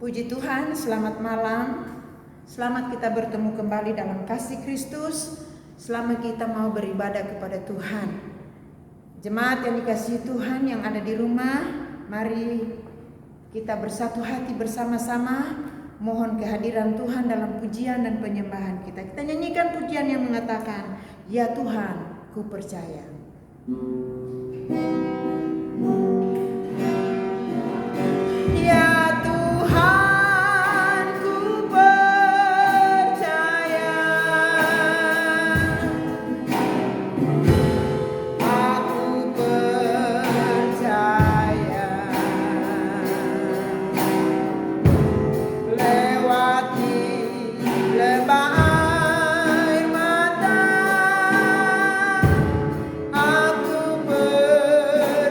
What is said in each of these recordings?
Puji Tuhan, selamat malam. Selamat kita bertemu kembali dalam kasih Kristus. Selama kita mau beribadah kepada Tuhan. Jemaat yang dikasihi Tuhan yang ada di rumah, mari kita bersatu hati bersama-sama mohon kehadiran Tuhan dalam pujian dan penyembahan kita. Kita nyanyikan pujian yang mengatakan, "Ya Tuhan, ku percaya." Ya Tuhan, ku percaya, aku percaya, lewati lembah air mata, aku percaya.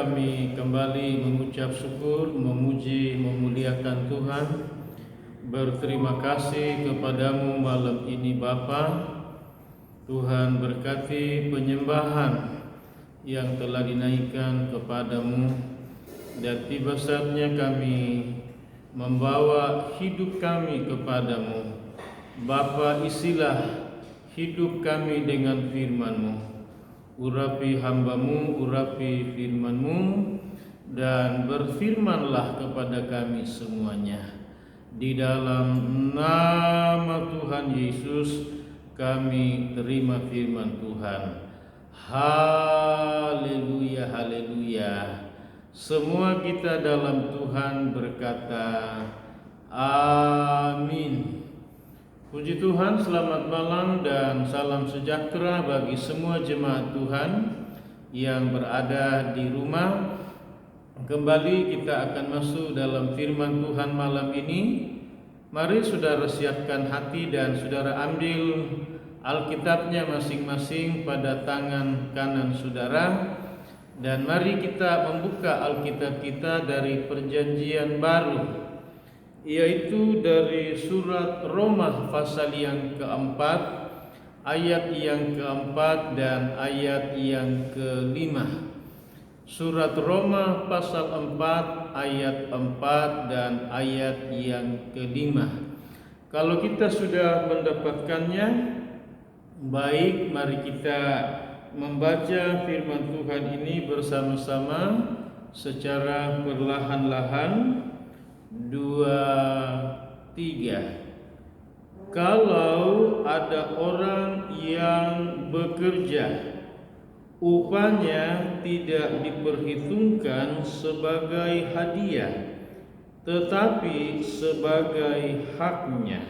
kami kembali mengucap syukur, memuji, memuliakan Tuhan. Berterima kasih kepadamu malam ini Bapa. Tuhan berkati penyembahan yang telah dinaikkan kepadamu, dan tiba saatnya kami membawa hidup kami kepadamu. Bapa, isilah hidup kami dengan firman-Mu. Urapi hamba-Mu, urapi firman-Mu, dan berfirmanlah kepada kami semuanya. Di dalam nama Tuhan Yesus kami terima firman Tuhan. Haleluya, haleluya. Semua kita dalam Tuhan berkata amin. Puji Tuhan, selamat malam dan salam sejahtera bagi semua jemaat Tuhan yang berada di rumah. Kembali kita akan masuk dalam firman Tuhan malam ini. Mari saudara siapkan hati dan saudara ambil Alkitabnya masing-masing pada tangan kanan saudara. Dan mari kita membuka Alkitab kita dari Perjanjian Baru, yaitu dari surat Roma pasal yang keempat, ayat yang keempat dan ayat yang kelima. Surat Roma pasal 4 ayat 4 dan ayat yang kelima. Kalau kita sudah mendapatkannya, baik, mari kita membaca firman Tuhan ini bersama-sama secara perlahan-lahan. 2, 3. Kalau ada orang yang bekerja, upahnya tidak diperhitungkan sebagai hadiah, tetapi sebagai haknya.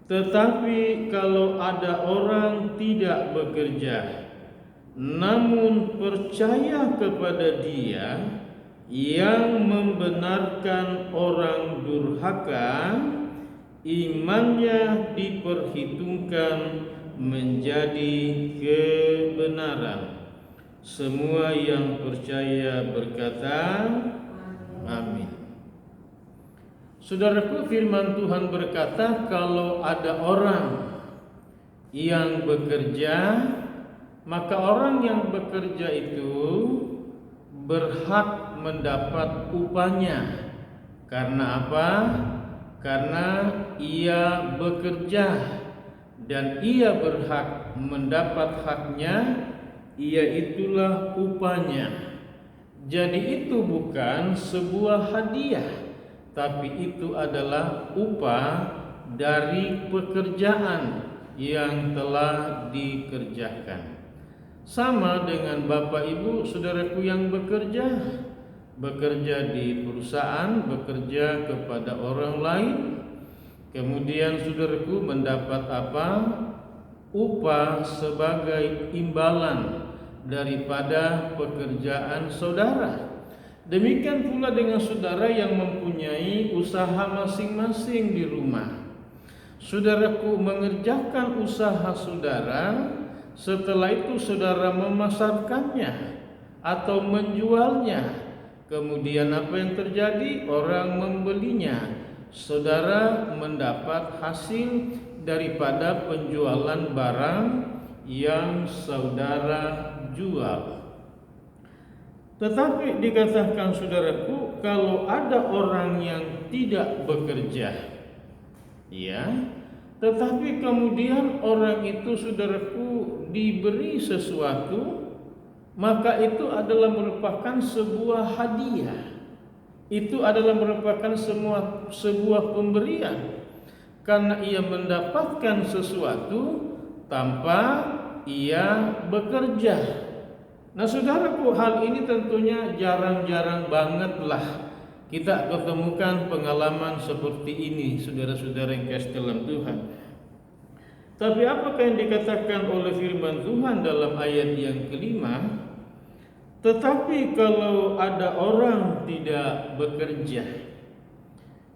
Tetapi kalau ada orang tidak bekerja, namun percaya kepada Dia yang membenarkan orang durhaka, imannya diperhitungkan menjadi kebenaran. Semua yang percaya berkata amin. Saudaraku, firman Tuhan berkata, kalau ada orang yang bekerja, maka orang yang bekerja itu berhak mendapat upahnya. Karena apa? Karena ia bekerja dan ia berhak mendapat haknya, ia itulah upahnya. Jadi itu bukan sebuah hadiah, tapi itu adalah upah dari pekerjaan yang telah dikerjakan. Sama dengan Bapak Ibu saudaraku yang bekerja di perusahaan, bekerja kepada orang lain, kemudian saudaraku mendapat apa? Upah sebagai imbalan daripada pekerjaan saudara. Demikian pula dengan saudara yang mempunyai usaha masing-masing di rumah. Saudaraku mengerjakan usaha saudara, setelah itu saudara memasarkannya atau menjualnya. Kemudian apa yang terjadi? Orang membelinya. Saudara mendapat hasil daripada penjualan barang yang saudara jual. Tetapi dikatakan saudaraku, kalau ada orang yang tidak bekerja, ya, tetapi kemudian orang itu saudaraku diberi sesuatu, maka itu adalah merupakan sebuah hadiah. Itu adalah merupakan sebuah pemberian, karena ia mendapatkan sesuatu tanpa ia bekerja. Nah saudaraku, hal ini tentunya jarang-jarang bangetlah kita ketemukan pengalaman seperti ini, saudara-saudara yang kasih dalam Tuhan. Tapi apakah yang dikatakan oleh firman Tuhan dalam ayat yang kelima? Tetapi kalau ada orang tidak bekerja,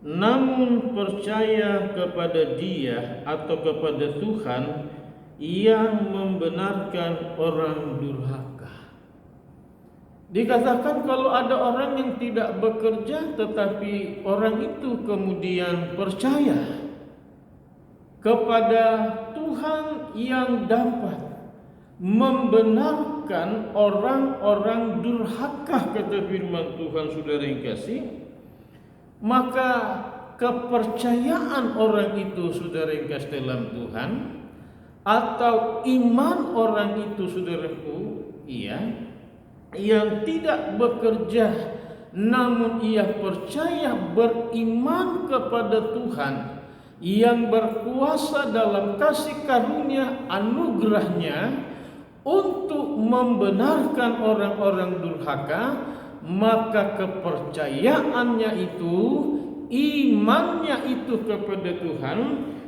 namun percaya kepada Dia atau kepada Tuhan yang membenarkan orang durhaka. Dikatakan kalau ada orang yang tidak bekerja tetapi orang itu kemudian percaya kepada Tuhan yang dapat membenarkan orang-orang durhaka, kata firman Tuhan, saudara yang kasih, maka kepercayaan orang itu, saudara yang kasih dalam Tuhan, atau iman orang itu, saudaraku, yang tidak bekerja namun ia percaya beriman kepada Tuhan yang berkuasa dalam kasih karunia anugerahnya untuk membenarkan orang-orang durhaka, maka kepercayaannya itu, imannya itu kepada Tuhan,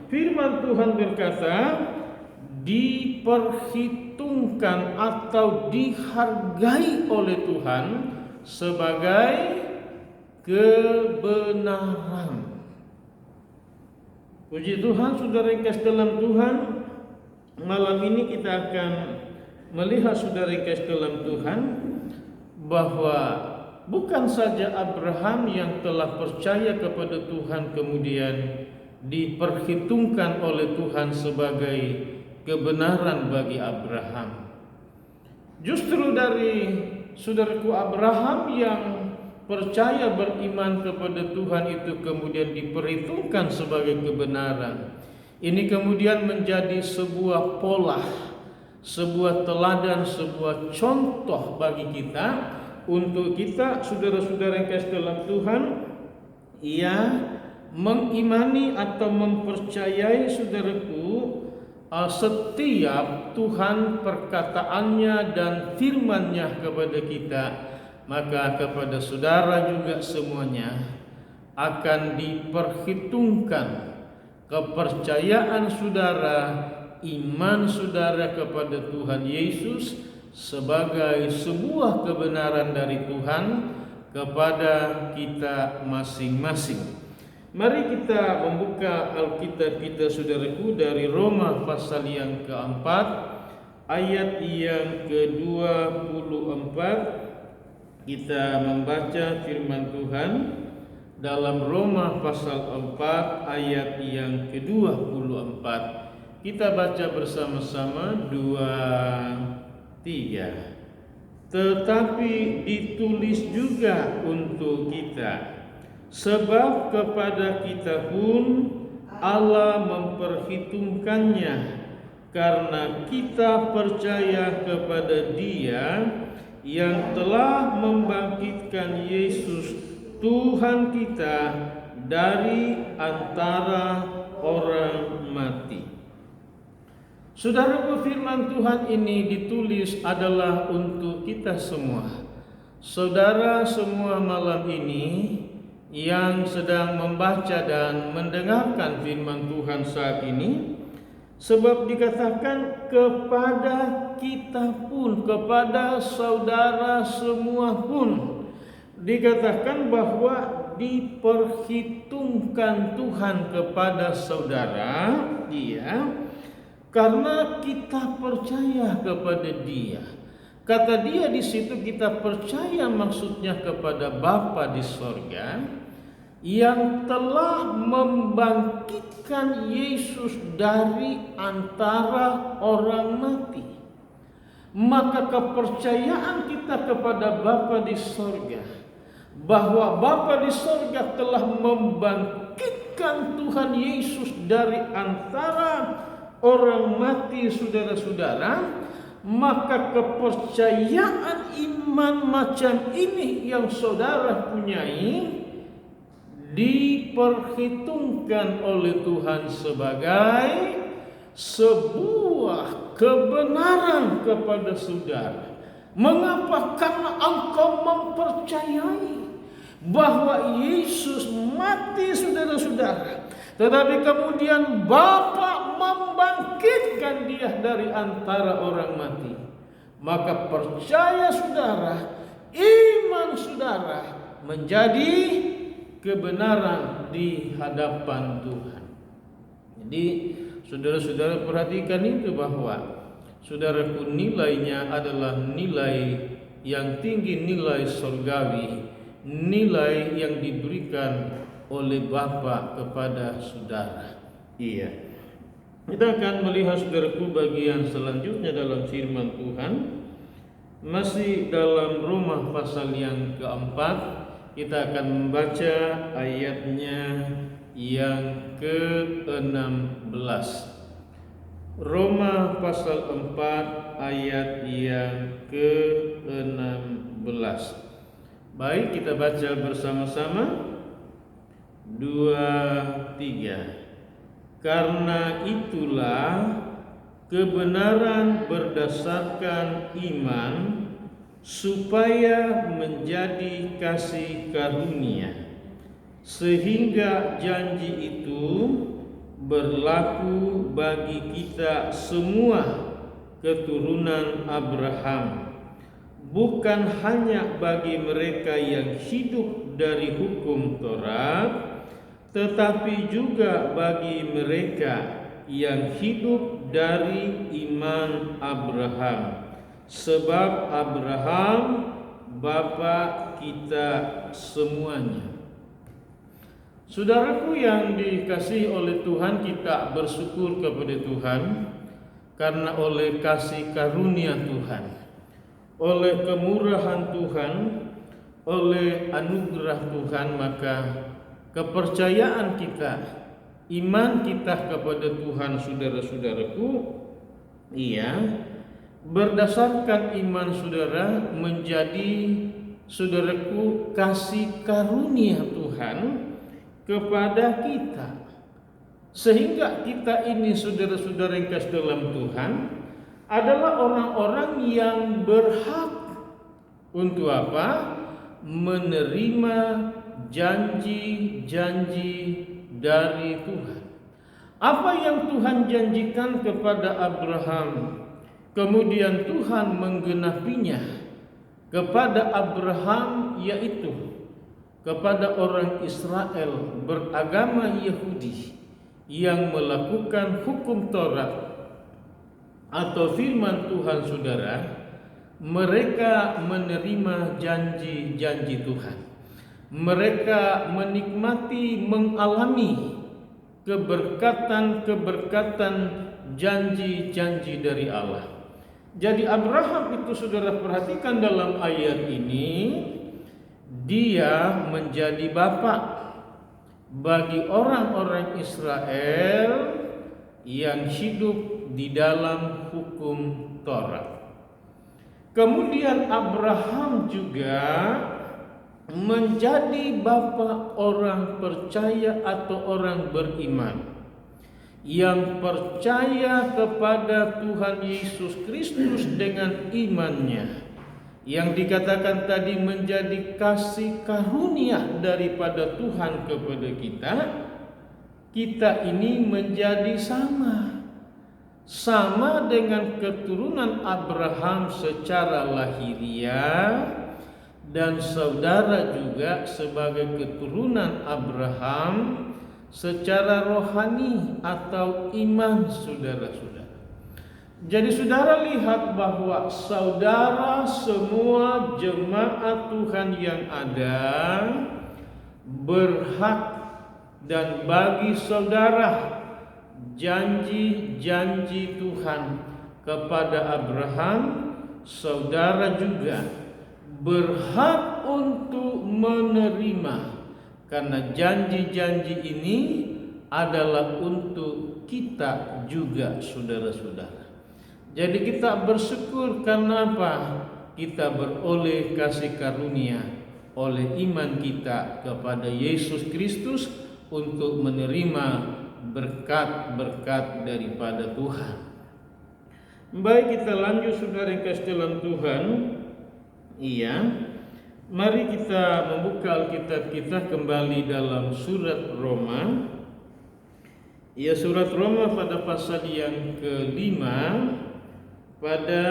firman Tuhan berkata, diperhitungkan atau dihargai oleh Tuhan sebagai kebenaran. Puji Tuhan, saudara yang kasih dalam Tuhan, malam ini kita akan melihat, saudara yang kasih dalam Tuhan, bahwa bukan saja Abraham yang telah percaya kepada Tuhan kemudian diperhitungkan oleh Tuhan sebagai kebenaran bagi Abraham. Justru dari saudaraku Abraham yang percaya beriman kepada Tuhan itu kemudian diperhitungkan sebagai kebenaran. Ini kemudian menjadi sebuah pola, sebuah teladan, sebuah contoh bagi kita, untuk kita saudara-saudara yang kasih dalam Tuhan, mengimani atau mempercayai, saudaraku, setiap Tuhan perkataannya dan firman-Nya kepada kita, maka kepada saudara juga semuanya akan diperhitungkan kepercayaan saudara, iman saudara kepada Tuhan Yesus sebagai sebuah kebenaran dari Tuhan kepada kita masing-masing. Mari kita membuka Alkitab kita, saudaraku, dari Roma pasal yang keempat, ayat yang ke-24. Kita membaca firman Tuhan dalam Roma pasal 4 ayat yang ke-24. Kita baca bersama-sama, 2, 3. Tetapi ditulis juga untuk kita, sebab kepada kita pun Allah memperhitungkannya, karena kita percaya kepada Dia yang telah membangkitkan Yesus Tuhan kita dari antara orang mati. Saudaraku, firman Tuhan ini ditulis adalah untuk kita semua. Saudara semua malam ini yang sedang membaca dan mendengarkan firman Tuhan saat ini, sebab dikatakan kepada kita pun, kepada saudara semua pun, dikatakan bahwa diperhitungkan Tuhan kepada saudara, karena kita percaya kepada Dia. Kata Dia di situ, kita percaya maksudnya kepada Bapa di sorga yang telah membangkitkan Yesus dari antara orang mati. Maka kepercayaan kita kepada Bapa di sorga, bahwa Bapa di sorga telah membangkitkan Tuhan Yesus dari antara orang mati, saudara-saudara, maka kepercayaan iman macam ini yang saudara punyai diperhitungkan oleh Tuhan sebagai sebuah kebenaran kepada saudara. Mengapa? Karena engkau mempercayai bahwa Yesus mati, saudara-saudara, tetapi kemudian Bapa membangkitkan Dia dari antara orang mati. Maka percaya saudara, iman saudara menjadi kebenaran di hadapan Tuhan. Jadi saudara-saudara perhatikan itu, bahwa saudaraku, nilainya adalah nilai yang tinggi, nilai surgawi, nilai yang diberikan oleh Bapa kepada saudara. Iya. Kita akan melihat saudaraku bagian selanjutnya dalam firman Tuhan. Masih dalam Roma pasal yang keempat, kita akan membaca ayatnya yang ke-16. Roma pasal 4 ayat yang ke-16. Baik, kita baca bersama-sama. 2, 3. Karena itulah kebenaran berdasarkan iman supaya menjadi kasih karunia, sehingga janji itu berlaku bagi kita semua keturunan Abraham, bukan hanya bagi mereka yang hidup dari hukum Taurat, tetapi juga bagi mereka yang hidup dari iman Abraham, sebab Abraham bapa kita semuanya. Saudaraku yang dikasihi oleh Tuhan, kita bersyukur kepada Tuhan karena oleh kasih karunia Tuhan, oleh kemurahan Tuhan, oleh anugerah Tuhan, maka kepercayaan kita, iman kita kepada Tuhan, saudara-saudaraku, berdasarkan iman saudara menjadi, saudaraku, kasih karunia Tuhan kepada kita, sehingga kita ini, saudara-saudara yang kasih dalam Tuhan, adalah orang-orang yang berhak untuk apa? Menerima janji-janji dari Tuhan. Apa yang Tuhan janjikan kepada Abraham, kemudian Tuhan menggenapinya kepada Abraham, yaitu kepada orang Israel beragama Yahudi yang melakukan hukum Taurat atau firman Tuhan, saudara, mereka menerima janji-janji Tuhan. Mereka menikmati, mengalami keberkatan-keberkatan janji-janji dari Allah. Jadi Abraham itu, saudara, perhatikan dalam ayat ini, dia menjadi bapak bagi orang-orang Israel yang hidup di dalam hukum Taurat. Kemudian Abraham juga menjadi bapa orang percaya atau orang beriman yang percaya kepada Tuhan Yesus Kristus dengan imannya, yang dikatakan tadi menjadi kasih karunia daripada Tuhan kepada kita. Kita ini menjadi sama dengan keturunan Abraham secara lahiriah, dan saudara juga sebagai keturunan Abraham secara rohani atau iman, saudara-saudara. Jadi saudara lihat bahwa saudara semua jemaat Tuhan yang ada berhak, dan bagi saudara janji-janji Tuhan kepada Abraham, saudara juga berhak untuk menerima, karena janji-janji ini adalah untuk kita juga, saudara-saudara. Jadi kita bersyukur karena apa? Kita beroleh kasih karunia oleh iman kita kepada Yesus Kristus untuk menerima berkat-berkat daripada Tuhan. Baik, kita lanjut, saudara yang kasih dalam Tuhan. Mari kita membuka Alkitab kita kembali dalam surat Roma. Surat Roma pada pasal yang ke-5 pada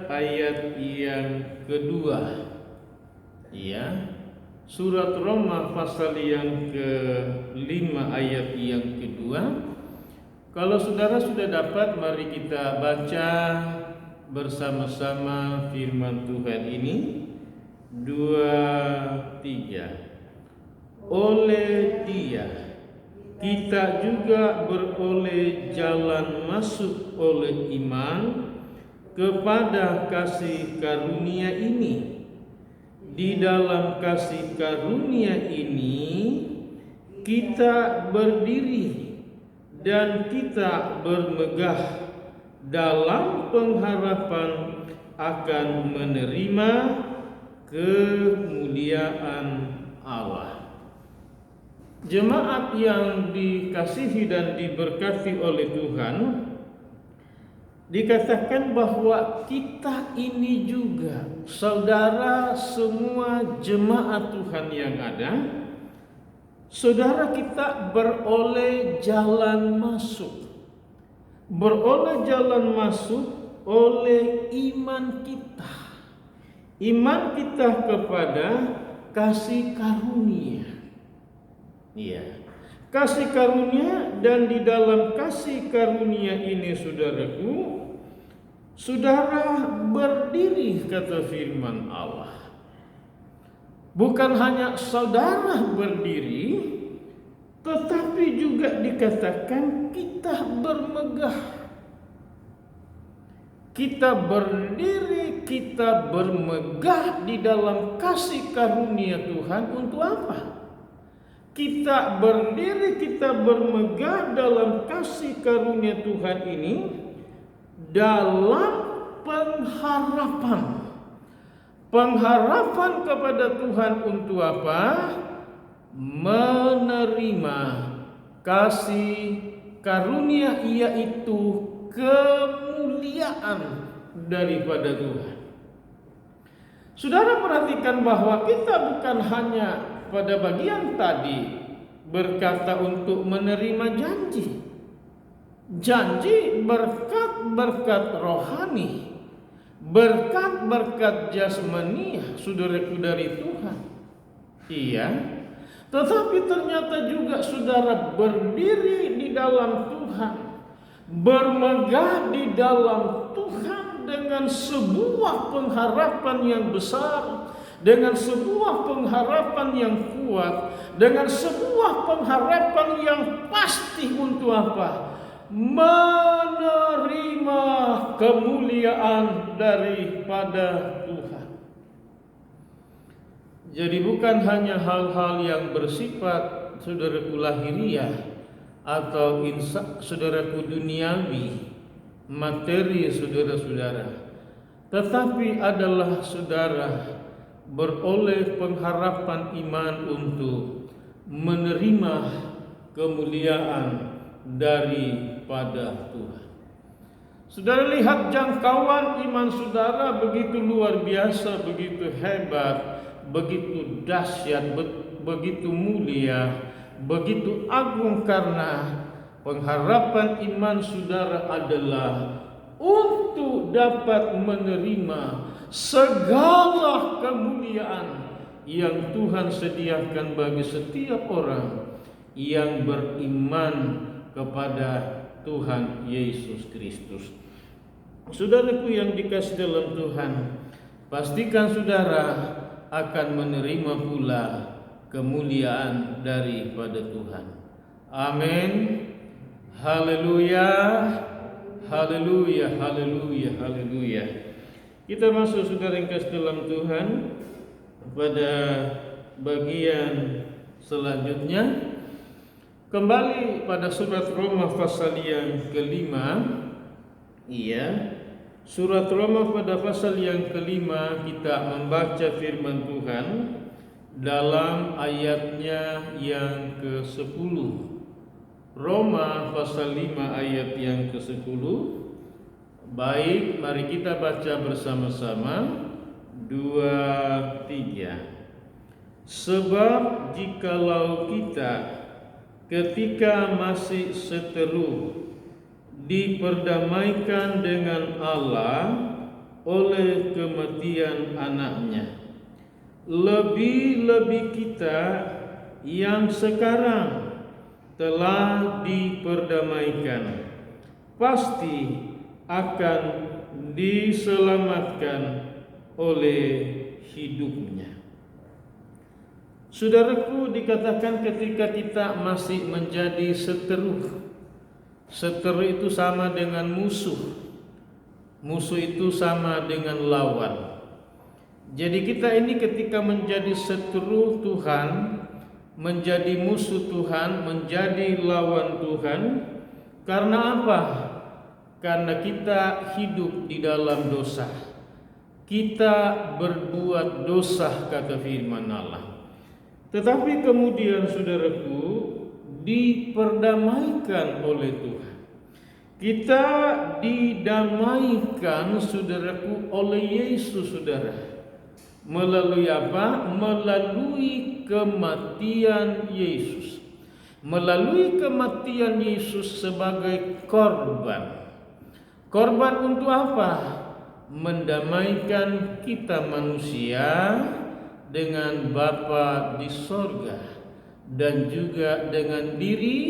ayat yang kedua. Surat Roma pasal yang ke-5 ayat yang kedua. Kalau saudara sudah dapat, mari kita baca bersama-sama firman Tuhan ini. 2, 3. Oleh Dia kita juga beroleh jalan masuk oleh iman kepada kasih karunia ini. Di dalam kasih karunia ini kita berdiri dan kita bermegah dalam pengharapan akan menerima kemuliaan Allah. Jemaat yang dikasihi dan diberkati oleh Tuhan, dikatakan bahwa kita ini juga, saudara semua jemaat Tuhan yang ada, saudara kita beroleh jalan masuk. Beroleh jalan masuk oleh iman kita. Iman kita kepada kasih karunia. Iya. Kasih karunia, dan di dalam kasih karunia ini saudaraku, saudara berdiri, kata firman Allah. Bukan hanya saudara berdiri, tetapi juga dikatakan kita bermegah. Kita berdiri, kita bermegah di dalam kasih karunia Tuhan. Untuk apa? Kita berdiri, kita bermegah dalam kasih karunia Tuhan ini dalam pengharapan. Pengharapan kepada Tuhan untuk apa? Menerima kasih karunia, yaitu kemuliaan daripada Tuhan. Saudara perhatikan bahwa kita bukan hanya pada bagian tadi berkata untuk menerima janji. Janji berkat-berkat rohani, berkat-berkat jasmani, saudaraku, dari Tuhan. Iya. Tetapi ternyata juga saudara berdiri di dalam Tuhan, bermegah di dalam Tuhan dengan sebuah pengharapan yang besar, dengan sebuah pengharapan yang kuat, dengan sebuah pengharapan yang pasti. Untuk apa? Menerima kemuliaan daripada Tuhan. Jadi bukan hanya hal-hal yang bersifat saudaraku lahiriah atau saudaraku duniawi, materi saudara-saudara, tetapi adalah saudara beroleh pengharapan iman untuk menerima kemuliaan daripada Tuhan. Saudara lihat jangkauan iman saudara begitu luar biasa, begitu hebat, begitu dahsyat, begitu mulia, begitu agung, karena pengharapan iman saudara adalah untuk dapat menerima segala kemuliaan yang Tuhan sediakan bagi setiap orang yang beriman kepada Tuhan Yesus Kristus. Saudaraku yang dikasihi dalam Tuhan, pastikan saudara akan menerima pula kemuliaan daripada Tuhan. Amin. Haleluya. Haleluya, haleluya, haleluya. Kita masuk saudara yang kasih dalam Tuhan pada bagian selanjutnya. Kembali pada surat Roma pasal yang kelima. Iya, surat Roma pada pasal yang kelima kita membaca firman Tuhan dalam ayatnya yang ke-10. Roma pasal 5 ayat yang ke-10. Baik, mari kita baca bersama-sama. 2, 3. Sebab jikalau kita ketika masih seteru diperdamaikan dengan Allah oleh kematian anaknya, lebih-lebih kita yang sekarang telah diperdamaikan pasti akan diselamatkan oleh hidupnya. Saudaraku, dikatakan ketika kita masih menjadi seteru. Seteru itu sama dengan musuh. Musuh itu sama dengan lawan. Jadi kita ini ketika menjadi seteru Tuhan, menjadi musuh Tuhan, menjadi lawan Tuhan, karena apa? Karena kita hidup di dalam dosa. Kita berbuat dosa, kata firman Allah. Tetapi kemudian saudaraku diperdamaikan oleh Tuhan. Kita didamaikan saudaraku oleh Yesus, saudara. Melalui apa? Melalui kematian Yesus. Melalui kematian Yesus sebagai korban. Korban untuk apa? Mendamaikan kita manusia dengan Bapa di sorga, dan juga dengan diri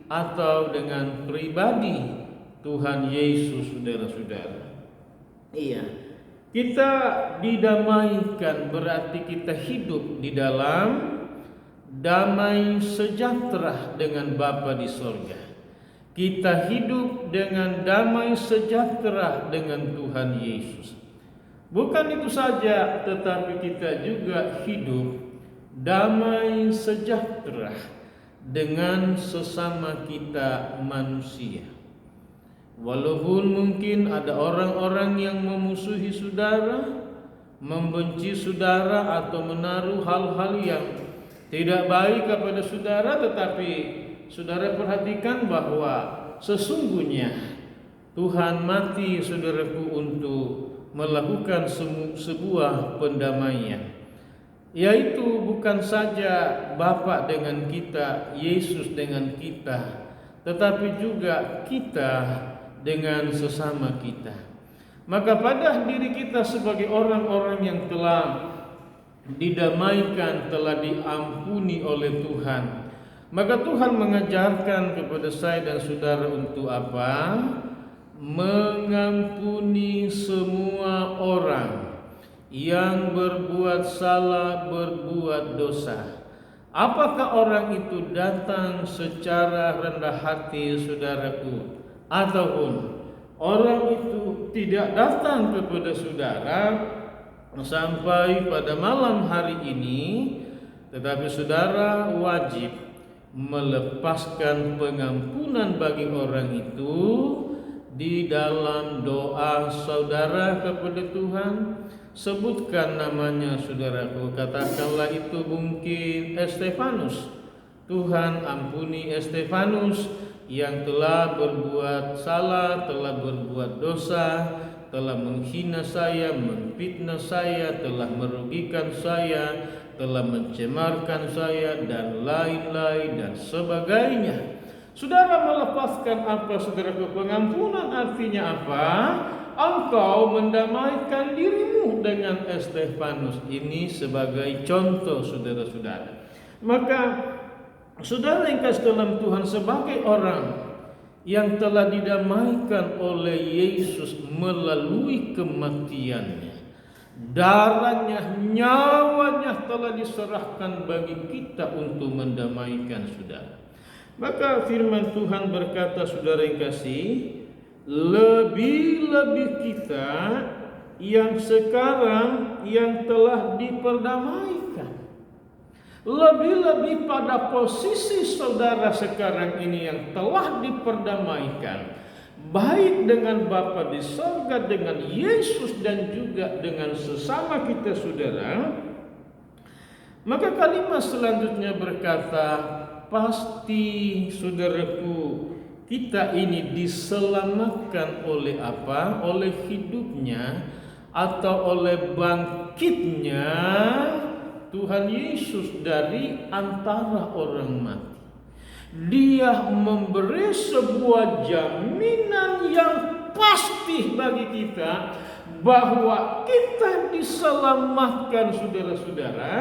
atau dengan pribadi Tuhan Yesus, saudara-saudara. Iya, kita didamaikan berarti kita hidup di dalam damai sejahtera dengan Bapa di sorga. Kita hidup dengan damai sejahtera dengan Tuhan Yesus. Bukan itu saja, tetapi kita juga hidup damai sejahtera dengan sesama kita manusia. Walaupun mungkin ada orang-orang yang memusuhi saudara, membenci saudara, atau menaruh hal-hal yang tidak baik kepada saudara, tetapi saudara perhatikan bahwa sesungguhnya Tuhan mati, saudaraku, untuk melakukan sebuah pendamaian, yaitu bukan saja Bapa dengan kita, Yesus dengan kita, tetapi juga kita dengan sesama kita. Maka pada diri kita sebagai orang-orang yang telah didamaikan, telah diampuni oleh Tuhan, maka Tuhan mengajarkan kepada saya dan saudara untuk apa? Mengampuni semua orang yang berbuat salah, berbuat dosa. Apakah orang itu datang secara rendah hati, saudaraku, ataupun orang itu tidak datang kepada saudara sampai pada malam hari ini, tetapi saudara wajib melepaskan pengampunan bagi orang itu di dalam doa saudara kepada Tuhan. Sebutkan namanya, saudaraku. Katakanlah itu mungkin Estefanus. Tuhan ampuni Estefanus yang telah berbuat salah, telah berbuat dosa, telah menghina saya, memfitnah saya, telah merugikan saya, telah mencemarkan saya, dan lain-lain dan sebagainya. Saudara melepaskan apa, saudaraku? Pengampunan artinya apa? Engkau mendamaikan dirimu dengan Estefanus ini sebagai contoh, saudara-saudara. Maka saudara yang kasih dalam Tuhan, sebagai orang yang telah didamaikan oleh Yesus melalui kematiannya, darahnya, nyawanya telah diserahkan bagi kita untuk mendamaikan saudara. Maka firman Tuhan berkata, saudara yang kasih, lebih-lebih kita yang sekarang yang telah diperdamaikan. Lebih-lebih pada posisi saudara sekarang ini yang telah diperdamaikan, baik dengan Bapa di surga, dengan Yesus, dan juga dengan sesama kita, saudara. Maka kalimat selanjutnya berkata, pasti, saudaraku, kita ini diselamatkan oleh apa? Oleh hidupnya atau oleh bangkitnya Tuhan Yesus dari antara orang mati. Dia memberi sebuah jaminan yang pasti bagi kita bahwa kita diselamatkan, saudara-saudara,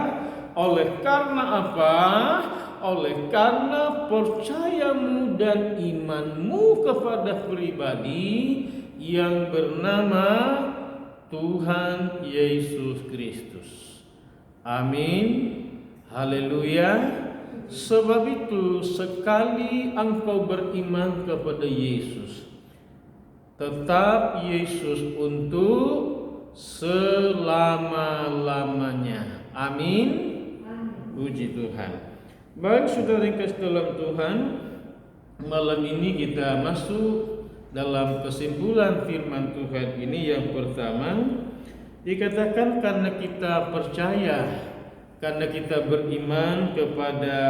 oleh karena apa? Oleh karena percayamu dan imanmu kepada pribadi yang bernama Tuhan Yesus Kristus. Amin. Haleluya. Sebab itu sekali engkau beriman kepada Yesus, tetap Yesus untuk selama-lamanya. Amin. Puji Tuhan. Baik saudara yang kasih dalam Tuhan, malam ini kita masuk dalam kesimpulan firman Tuhan ini. Yang pertama dikatakan karena kita percaya, karena kita beriman kepada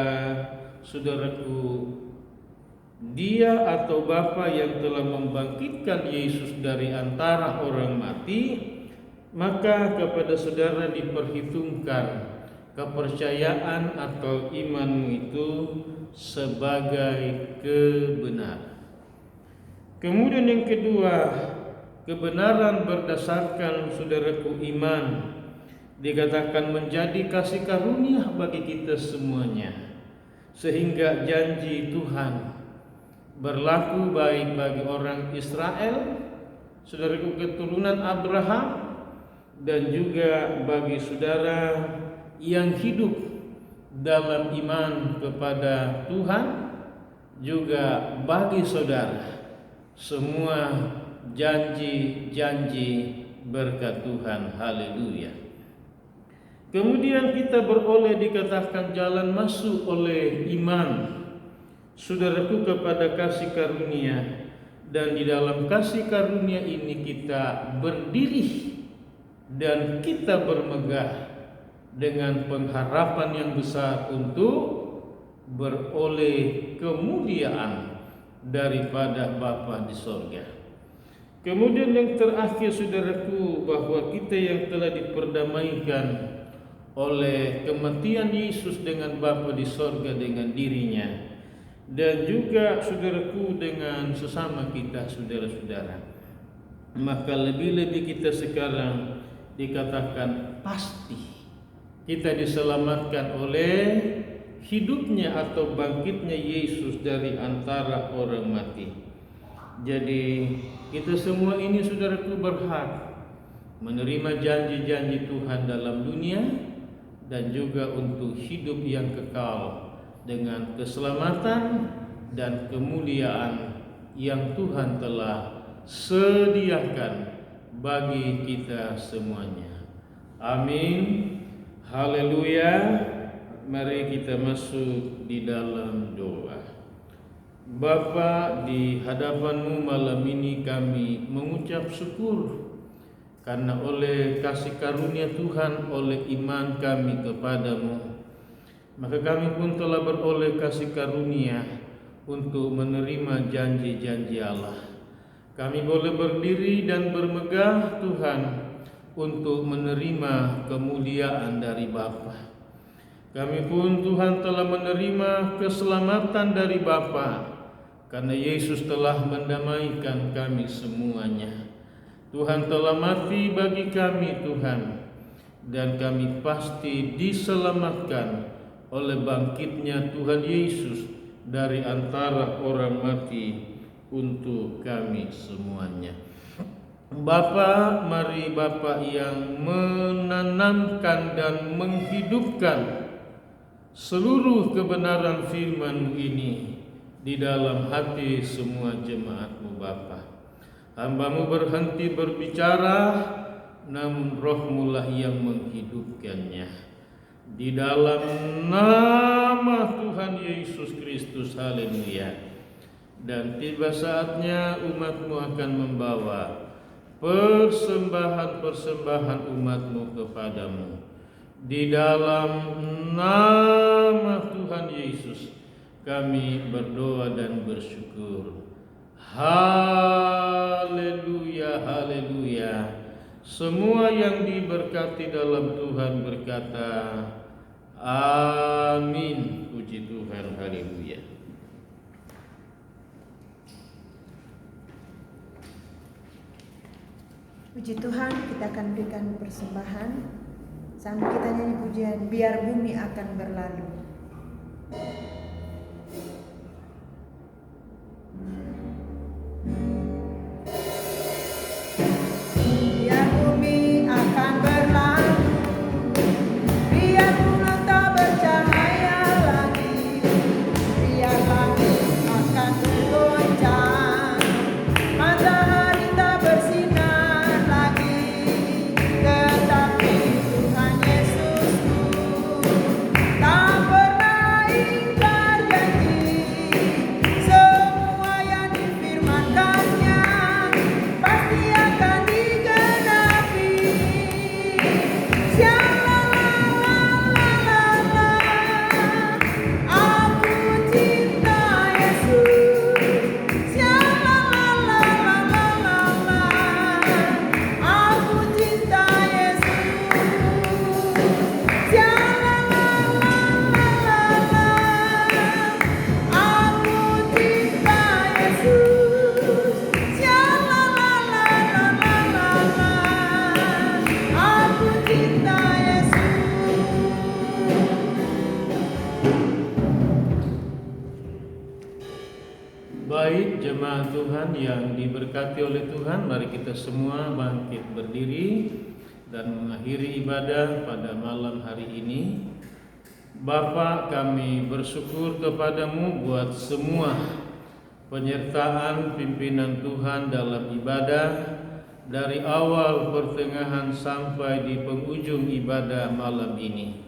saudaraku, Dia atau Bapa yang telah membangkitkan Yesus dari antara orang mati, maka kepada saudara diperhitungkan kepercayaan atau imanmu itu sebagai kebenaran. Kemudian yang kedua, kebenaran berdasarkan saudaraku iman dikatakan menjadi kasih karunia bagi kita semuanya, sehingga janji Tuhan berlaku baik bagi orang Israel, saudaraku keturunan Abraham, dan juga bagi saudara yang hidup dalam iman kepada Tuhan, juga bagi saudara semua janji-janji berkat Tuhan. Haleluya. Kemudian kita beroleh dikatakan jalan masuk oleh iman, saudaraku, kepada kasih karunia. Dan di dalam kasih karunia ini kita berdiri dan kita bermegah dengan pengharapan yang besar untuk beroleh kemuliaan daripada Bapa di sorga. Kemudian yang terakhir saudaraku, bahwa kita yang telah diperdamaikan oleh kematian Yesus dengan Bapa di sorga, dengan dirinya, dan juga saudaraku dengan sesama kita saudara-saudara, maka lebih-lebih kita sekarang dikatakan pasti kita diselamatkan oleh hidupnya atau bangkitnya Yesus dari antara orang mati. Jadi kita semua ini saudaraku berhak menerima janji-janji Tuhan dalam dunia, dan juga untuk hidup yang kekal dengan keselamatan dan kemuliaan yang Tuhan telah sediakan bagi kita semuanya. Amin. Haleluya. Mari kita masuk di dalam doa. Bapa, di hadapan-Mu malam ini kami mengucap syukur karena oleh kasih karunia Tuhan, oleh iman kami kepada-Mu, maka kami pun telah beroleh kasih karunia untuk menerima janji-janji Allah. Kami boleh berdiri dan bermegah Tuhan untuk menerima kemuliaan dari Bapa. Kami pun Tuhan telah menerima keselamatan dari Bapa, karena Yesus telah mendamaikan kami semuanya. Tuhan telah mati bagi kami Tuhan, dan kami pasti diselamatkan oleh bangkitnya Tuhan Yesus dari antara orang mati untuk kami semuanya. Bapa, mari Bapa yang menanamkan dan menghidupkan seluruh kebenaran firman-Mu ini di dalam hati semua jemaat-Mu Bapa. Hamba-Mu berhenti berbicara, namun Roh-Mu lah yang menghidupkannya. Di dalam nama Tuhan Yesus Kristus, haleluya. Dan tiba saatnya umat-Mu akan membawa persembahan-persembahan umat-Mu kepadamu. Di dalam nama Tuhan Yesus kami berdoa dan bersyukur. Haleluya, haleluya. Semua yang diberkati dalam Tuhan berkata amin. Puji Tuhan, haleluya. Puji Tuhan, kita akan berikan persembahan sambil kita nyanyi pujian biar bumi akan berlalu. Biar bumi Baik jemaat Tuhan yang diberkati oleh Tuhan, mari kita semua bangkit berdiri dan mengakhiri ibadah pada malam hari ini. Bapa, kami bersyukur kepadamu buat semua penyertaan pimpinan Tuhan dalam ibadah dari awal, pertengahan sampai di penghujung ibadah malam ini.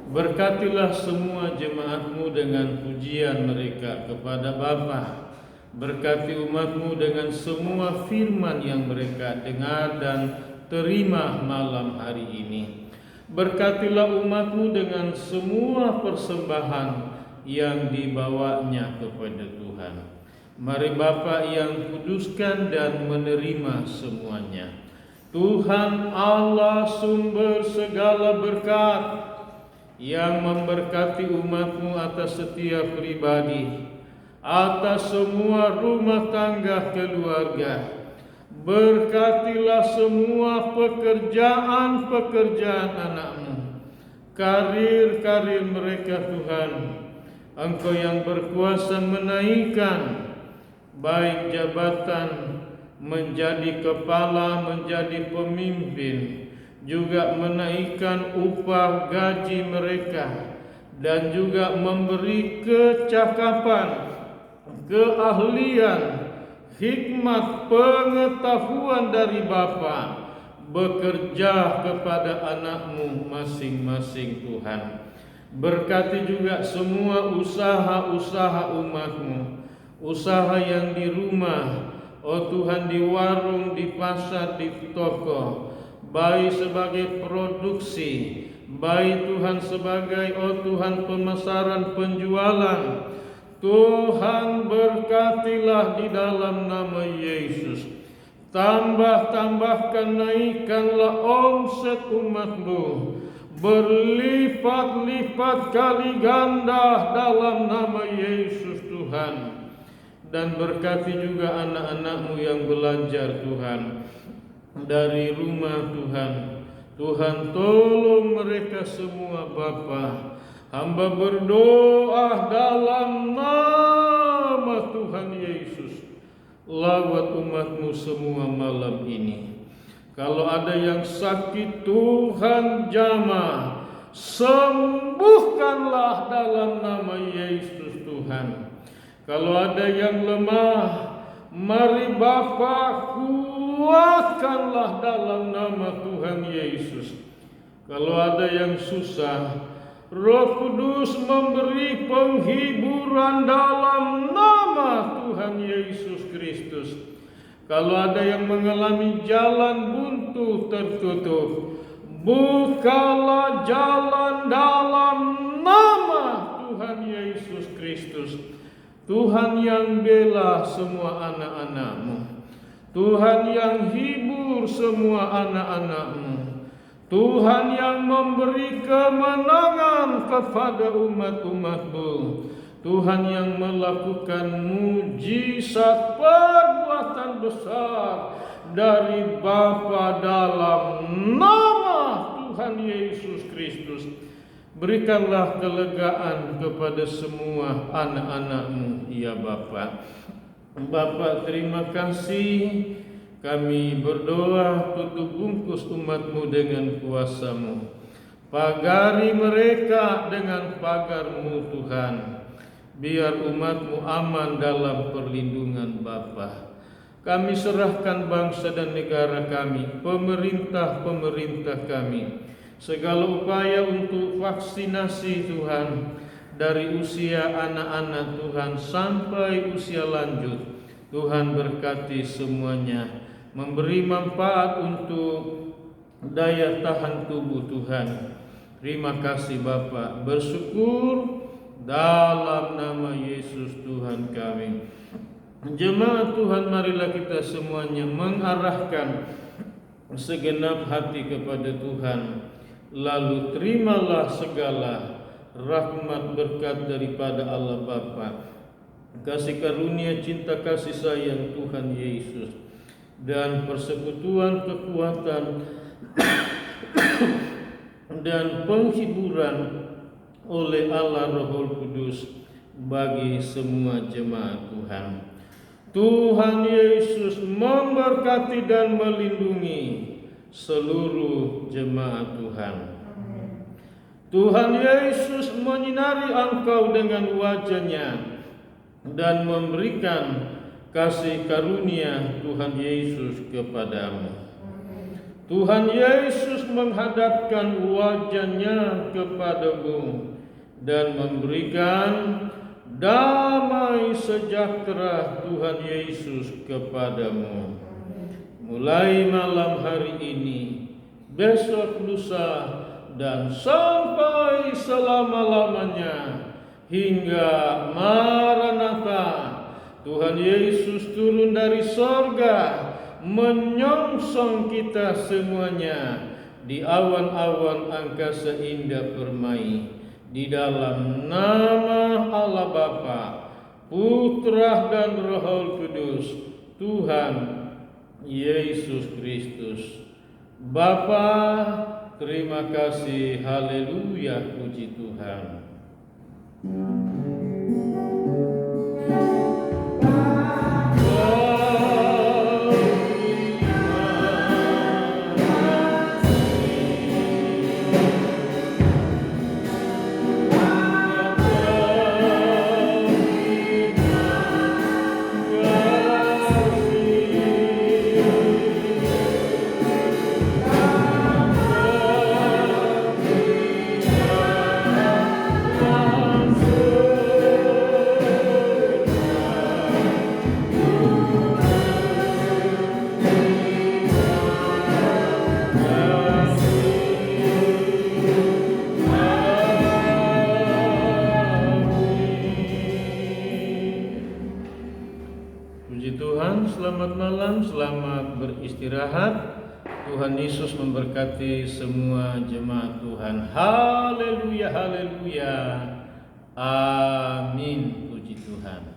Berkatilah semua jemaatmu dengan pujian mereka kepada Bapa. Berkati umatmu dengan semua firman yang mereka dengar dan terima malam hari ini. Berkatilah umatmu dengan semua persembahan yang dibawanya kepada Tuhan. Mari Bapa yang kuduskan dan menerima semuanya. Tuhan Allah sumber segala berkat yang memberkati umatmu atas setiap pribadi, atas semua rumah tangga keluarga. Berkatilah semua pekerjaan-pekerjaan anakmu, karir-karir mereka Tuhan. Engkau yang berkuasa menaikkan baik jabatan, menjadi kepala, menjadi pemimpin, juga menaikkan upah gaji mereka, dan juga memberi kecakapan, keahlian, hikmat, pengetahuan dari Bapa bekerja kepada anakmu masing-masing Tuhan. Berkati juga semua usaha-usaha umatmu, usaha yang di rumah, oh Tuhan, di warung, di pasar, di toko, baik sebagai produksi, baik Tuhan sebagai, oh Tuhan, pemasaran, penjualan. Tuhan berkatilah di dalam nama Yesus. Tambahkan, naikkanlah omset umatmu berlipat-lipat kali ganda dalam nama Yesus Tuhan. Dan berkati juga anak-anakmu yang belajar Tuhan dari rumah Tuhan. Tuhan tolong mereka semua Bapa. Hamba berdoa dalam nama Tuhan Yesus. Lawat umatmu semua malam ini. Kalau ada yang sakit, Tuhan jamah, sembuhkanlah dalam nama Yesus Tuhan. Kalau ada yang lemah, mari Bapa kuatkanlah dalam nama Tuhan Yesus. Kalau ada yang susah, Roh Kudus memberi penghiburan dalam nama Tuhan Yesus Kristus. Kalau ada yang mengalami jalan buntu tertutup, bukalah jalan dalam nama Tuhan Yesus Kristus. Tuhan yang bela semua anak-anakmu, Tuhan yang hibur semua anak-anakmu, Tuhan yang memberi kemenangan kepada umat-umatmu, Tuhan yang melakukan mujizat perbuatan besar dari Bapa dalam nama Tuhan Yesus Kristus. Berikanlah kelegaan kepada semua anak-anakmu, ya Bapa. Bapa, terima kasih. Kami berdoa, tutup bungkus umatmu dengan kuasa-Mu. Pagari mereka dengan pagar-Mu Tuhan. Biar umatmu aman dalam perlindungan Bapa. Kami serahkan bangsa dan negara kami, pemerintah-pemerintah kami, segala upaya untuk vaksinasi Tuhan, dari usia anak-anak Tuhan sampai usia lanjut. Tuhan berkati semuanya, memberi manfaat untuk daya tahan tubuh Tuhan. Terima kasih Bapa, bersyukur dalam nama Yesus Tuhan kami. Jemaat Tuhan, marilah kita semuanya mengarahkan segenap hati kepada Tuhan. Lalu terimalah segala rahmat berkat daripada Allah Bapa, kasih karunia cinta kasih sayang Tuhan Yesus, dan persekutuan kekuatan dan penghiburan oleh Allah Roh Kudus bagi semua jemaat Tuhan. Tuhan Yesus memberkati dan melindungi seluruh jemaat Tuhan. Tuhan Yesus menyinari engkau dengan wajah-Nya dan memberikan kasih karunia Tuhan Yesus kepadamu. Tuhan Yesus menghadapkan wajah-Nya kepadamu dan memberikan damai sejahtera Tuhan Yesus kepadamu. Mulai malam hari ini, besok lusa, dan sampai selama-lamanya hingga Maranatha, Tuhan Yesus turun dari sorga menyongsong kita semuanya di awan-awan angkasa indah permai, di dalam nama Allah Bapa, Putra dan Roh Kudus, Tuhan Yesus Kristus. Bapa, terima kasih, haleluya, puji Tuhan. Puji Tuhan, selamat malam, selamat beristirahat. Tuhan Yesus memberkati semua jemaat Tuhan. Haleluya, haleluya. Amin. Puji Tuhan.